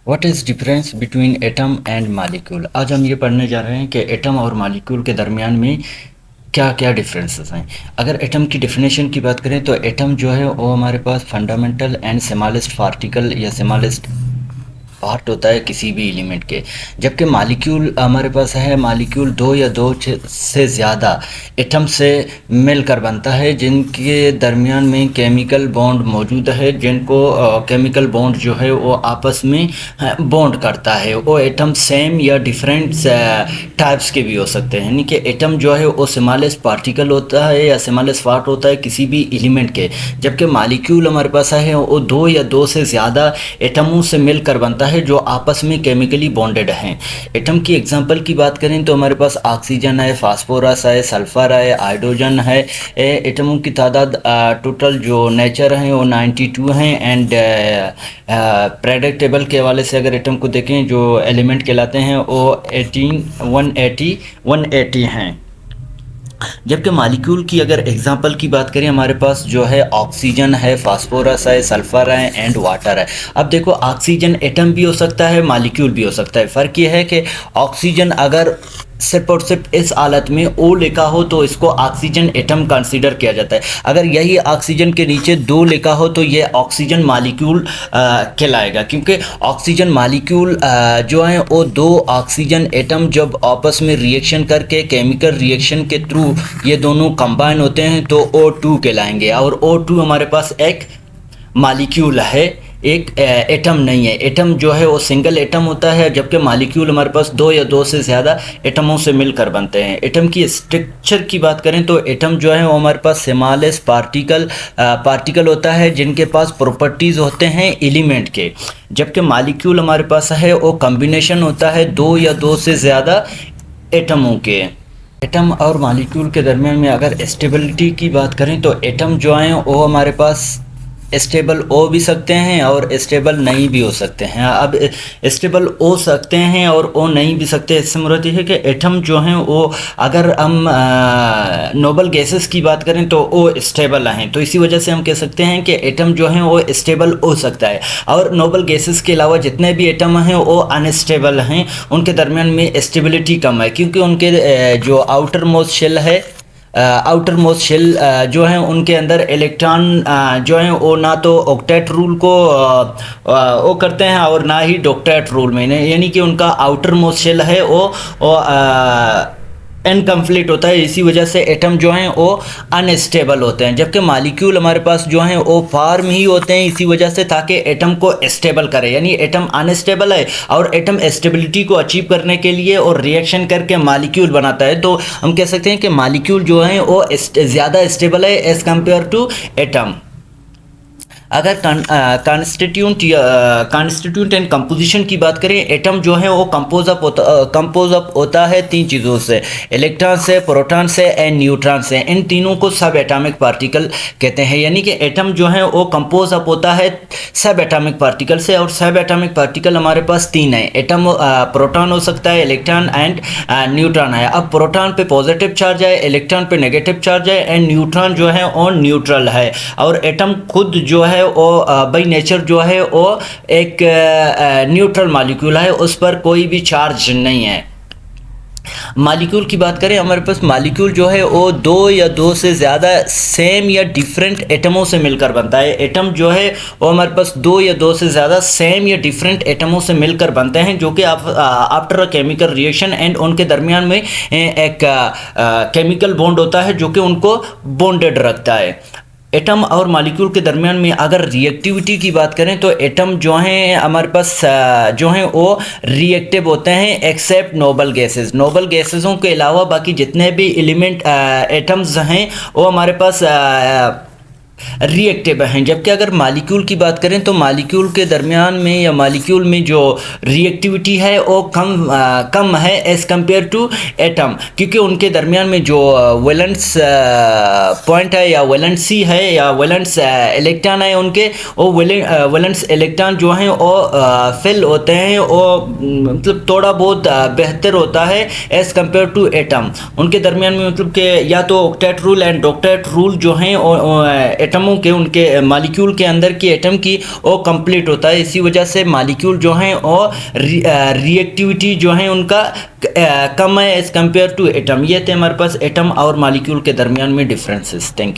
What is difference between atom and molecule. आज हम ये पढ़ने जा रहे हैं कि एटम और मालिक्यूल के दरमियान में क्या क्या डिफरेंसेस हैं। अगर एटम की डेफिनेशन की बात करें तो एटम जो है वो हमारे पास फंडामेंटल एंड स्मॉलेस्ट पार्टिकल या स्मॉलेस्ट पार्ट होता है किसी भी एलिमेंट के। जबकि मालिक्यूल हमारे पास है, मालिक्यूल दो या दो से ज़्यादा एटम से मिलकर बनता है जिनके दरमियान में केमिकल बॉन्ड मौजूद है, जिनको केमिकल बॉन्ड जो है वो आपस में बॉन्ड करता है। वो एटम सेम या डिफरेंट टाइप्स के भी हो सकते हैं, यानी कि एटम जो है वो स्मॉलेस्ट पार्टिकल होता है या स्मॉलेस्ट पार्ट होता है किसी भी एलिमेंट के। जबकि मालिक्यूल हमारे पास है वो दो या दो से ज़्यादा एटमों से मिलकर बनता है जो आपस में केमिकली बॉन्डेड हैं। एटम की एग्जांपल की बात करें तो हमारे पास ऑक्सीजन है, फास्फोरस है, सल्फर है, हाइड्रोजन है। एटमों की तादाद टोटल जो नेचर हैं वो 92 हैं। एंड पीरियोडिक टेबल के हवाले से अगर एटम को देखें जो एलिमेंट कहलाते हैं वो 180 हैं। जबकि मालिक्यूल की अगर एग्जांपल की बात करें हमारे पास जो है ऑक्सीजन है, फास्फोरस है, सल्फर है एंड वाटर है। अब देखो ऑक्सीजन एटम भी हो सकता है, मालिक्यूल भी हो सकता है। फ़र्क ये है कि ऑक्सीजन अगर सिर्फ और सिर्फ इस हालत में ओ लिखा हो तो इसको ऑक्सीजन एटम कंसीडर किया जाता है। अगर यही ऑक्सीजन के नीचे दो लिखा हो तो ये ऑक्सीजन मालिक्यूल कहलाएगा, क्योंकि ऑक्सीजन मालिक्यूल जो है वो दो ऑक्सीजन एटम जब आपस में रिएक्शन करके केमिकल रिएक्शन के थ्रू ये दोनों कंबाइन होते हैं तो O2 कहलाएंगे। और O2 हमारे पास एक मालिक्यूल है, एक एटम नहीं है। एटम जो है वो सिंगल एटम होता है, जबकि मालिक्यूल हमारे पास दो या दो से ज़्यादा एटमों से मिलकर बनते हैं। एटम की स्ट्रक्चर की बात करें तो एटम जो है वो हमारे पास स्मॉलेस्ट पार्टिकल होता है जिनके पास प्रॉपर्टीज़ होते हैं एलिमेंट के। जबकि मालिक्यूल हमारे पास है वो कम्बिनेशन होता है दो या दो से ज़्यादा एटमों के। एटम और मालिक्यूल के दरमियान में अगर स्टेबिलिटी की बात करें तो एटम जो हैं वो हमारे पास स्टेबल हो भी सकते हैं और स्टेबल नहीं भी हो सकते हैं। अब स्टेबल हो सकते हैं और वो नहीं भी सकते, इससे मुराद है कि एटम जो हैं वो अगर हम नोबल गैसेस की बात करें तो वो स्टेबल हैं, तो इसी वजह से हम कह सकते हैं कि एटम जो हैं वो स्टेबल हो सकता है। और नोबल गैसेस के अलावा जितने भी एटम हैं वो अनस्टेबल हैं, उनके दरमियान में स्टेबिलिटी कम है, क्योंकि उनके जो आउटर मोस्ट शेल है, आउटर मोस्ट शेल जो हैं उनके अंदर इलेक्ट्रॉन जो हैं वो ना तो ऑक्टेट रूल को वो करते हैं और ना ही डॉक्टेट रूल में, यानी कि उनका आउटर मोस्ट शेल है वो इनकम्प्लीट होता है। इसी वजह से एटम जो हैं वो अनस्टेबल होते हैं। जबकि मालिक्यूल हमारे पास जो हैं वो फॉर्म ही होते हैं इसी वजह से ताकि एटम को स्टेबल करे, यानी एटम अनस्टेबल है और एटम स्टेबिलिटी को अचीव करने के लिए और रिएक्शन करके मालिक्यूल बनाता है। तो हम कह सकते हैं कि मालिक्यूल जो हैं वो ज़्यादा स्टेबल है एज़ कम्पेयर टू एटम। अगर कॉन्स्टिट्यूंट एंड कंपोजिशन की बात करें, एटम जो है वो कंपोज अप होता है तीन चीज़ों से, इलेक्ट्रॉन से, प्रोटॉन से एंड न्यूट्रॉन से। इन तीनों को सब एटॉमिक पार्टिकल कहते हैं, यानी कि एटम जो है वो कंपोज अप होता है सब एटॉमिक पार्टिकल से। और सब एटॉमिक पार्टिकल हमारे पास तीन है। एटम प्रोटॉन हो सकता है, इलेक्ट्रॉन एंड न्यूट्रॉन है। अब प्रोटॉन पे पॉजिटिव चार्ज है, इलेक्ट्रॉन पे नेगेटिव चार्ज है एंड न्यूट्रॉन जो है वो न्यूट्रल है। और एटम खुद जो है वो बाई नेचर जो है वो एक न्यूट्रल मॉलिक्यूल है, उस पर कोई भी चार्ज नहीं है। मॉलिक्यूल की बात करें, हमारे पास मॉलिक्यूल जो है वो दो या दो से ज़्यादा सेम या डिफरेंट एटमों से मिलकर बनता है। एटम जो है वो हमारे पास दो या दो से ज़्यादा सेम या डिफरेंट एटमों से मिलकर बनते हैं, जो कि after a chemical reaction and उनके दरमियान में एक केमिकल बॉन्ड होता है जो कि उनको बॉन्डेड रखता है। एटम और मॉलिक्यूल के दरमियान में अगर रिएक्टिविटी की बात करें तो एटम जो हैं हमारे पास जो हैं वो रिएक्टिव होते हैं एक्सेप्ट नोबल गैसेस। नोबल गैसेसों के अलावा बाकी जितने भी एलिमेंट एटम्स हैं वो हमारे पास रिएक्टिव हैं। जबकि अगर मालिक्यूल की बात करें तो मालिक्यूल के दरमियान में या मालिक्यूल में जो रिएक्टिविटी है वो कम है एज़ कम्पेयर टू एटम, क्योंकि उनके दरमियान में जो वैलेंस पॉइंट है या वैलेंसी है या वैलेंस इलेक्ट्रॉन है, उनके वो वैलेंस इलेक्ट्रॉन जो हैं वो फिल होते हैं, वो मतलब थोड़ा बहुत बेहतर होता है एज़ कम्पेयर टू एटम। उनके दरमियान में मतलब कि या तो ऑक्टेट रूल एंड डॉक्टेट रूल जो हैं एटमों के, उनके मालिक्यूल के अंदर की एटम की वो कंप्लीट होता है। इसी वजह से मालिक्यूल जो हैं और रिएक्टिविटी जो है उनका कम है एज़ कम्पेयर टू एटम। ये थे हमारे पास एटम और मालिक्यूल के दरमियान में डिफरेंसेस। Thank you.